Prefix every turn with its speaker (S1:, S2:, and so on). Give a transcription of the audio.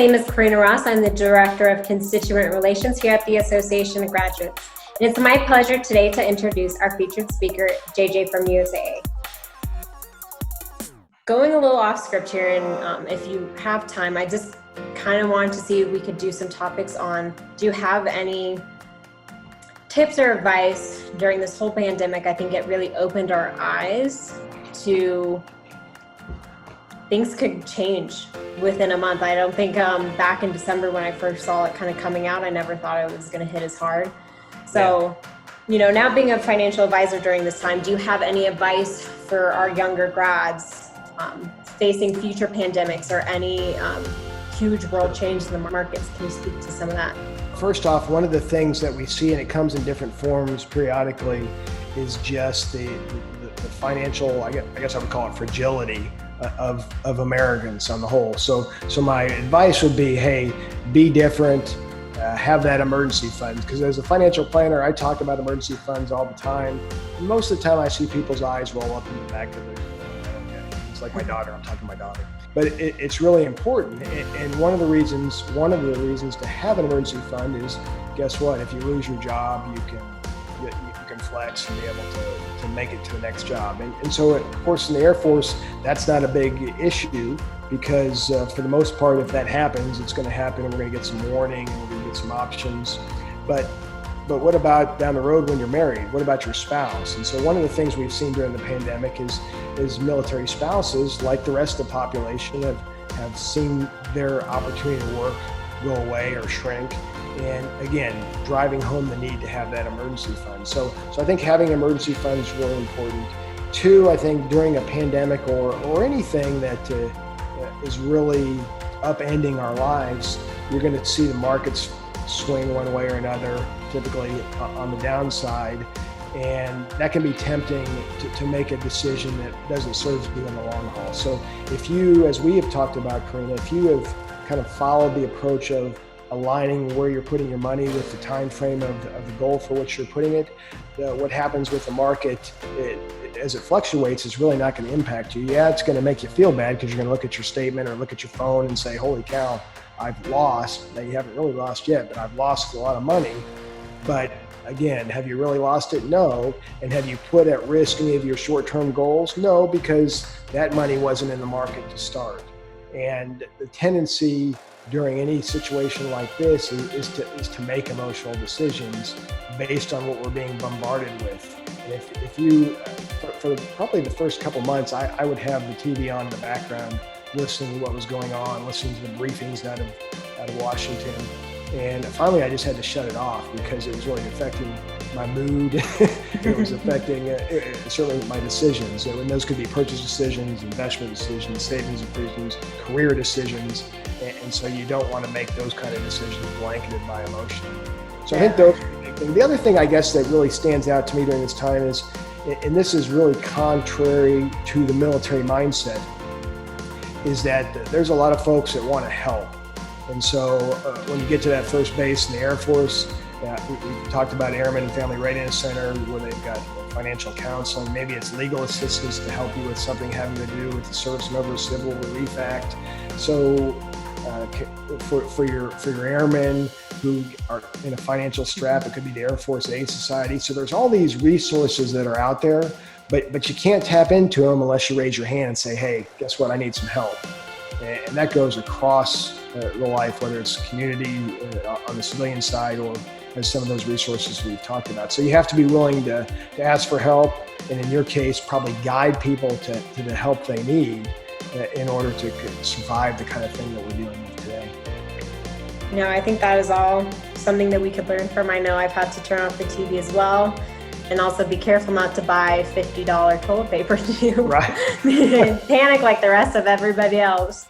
S1: name is Karina Ross. I'm the Director of Constituent Relations here at the Association of Graduates. And it's my pleasure today to introduce our featured speaker, JJ from USAA. Going a little off script here, and if you have time, I just kind of wanted to see if we could do some topics on, do you have any tips or advice during this whole pandemic? I think it really opened our eyes to things could change within a month. I don't think back in December when I first saw it kind of coming out, I never thought it was going to hit as hard. So, you know, now being a financial advisor during this time, do you have any advice for our younger grads facing future pandemics or any huge world change in the markets? Can you speak to some of that?
S2: First off, one of the things that we see, and it comes in different forms periodically, is just the financial, I guess I would call it fragility of Americans on the whole. So my advice would be, hey, be different, have that emergency fund. Because as a financial planner, I talk about emergency funds all the time. And most of the time I see people's eyes roll up in the back of their head. It's like my daughter, I'm talking to my daughter. But it's really important. And one of the reasons to have an emergency fund is, guess what? If you lose your job, you can flex and be able to make it to the next job. And so, of course, in the Air Force, that's not a big issue because for the most part, if that happens, it's going to happen and we're going to get some warning and we're going to get some options. But what about down the road when you're married? What about your spouse? And so one of the things we've seen during the pandemic is military spouses, like the rest of the population, have seen their opportunity to work go away or shrink. And again, driving home the need to have that emergency fund. So I think having an emergency fund is really important. Two, I think during a pandemic or anything that is really upending our lives, you're going to see the markets swing one way or another, typically on the downside. And that can be tempting to make a decision that doesn't serve you in the long haul. So if you, as we have talked about, Karina, if you have kind of followed the approach of aligning where you're putting your money with the time frame of the goal for which you're putting it, what happens with the market as it fluctuates is really not going to impact you. Yeah, it's going to make you feel bad because you're going to look at your statement or look at your phone and say, holy cow, I've lost. Now you haven't really lost yet, but I've lost a lot of money. But again, have you really lost it? No. And have you put at risk any of your short-term goals? No, because that money wasn't in the market to start. And the tendency during any situation like this is to make emotional decisions based on what we're being bombarded with. And if you, for probably the first couple months, I would have the TV on in the background, listening to what was going on, listening to the briefings out of Washington. And finally, I just had to shut it off because it was really affecting my mood. It was affecting certainly my decisions. And those could be purchase decisions, investment decisions, savings decisions, career decisions. And so you don't want to make those kind of decisions blanketed by emotion. So I think those are the big things. The other thing I guess that really stands out to me during this time is, and this is really contrary to the military mindset, is that there's a lot of folks that want to help. And so when you get to that first base in the Air Force, we talked about Airmen and Family Readiness Center where they've got financial counseling. Maybe it's legal assistance to help you with something having to do with the Service Member Civil Relief Act. So for your airmen who are in a financial strap, it could be the Air Force Aid Society. So there's all these resources that are out there, but you can't tap into them unless you raise your hand and say, hey, guess what? I need some help. And that goes across the life, whether it's community on the civilian side or as some of those resources we've talked about. So you have to be willing to ask for help, and in your case, probably guide people to the help they need in order to survive the kind of thing that we're dealing with today.
S1: You know, I think that is all something that we could learn from. I know I've had to turn off the TV as well, and also be careful not to buy $50 toilet paper too.
S2: Right.
S1: Panic like the rest of everybody else.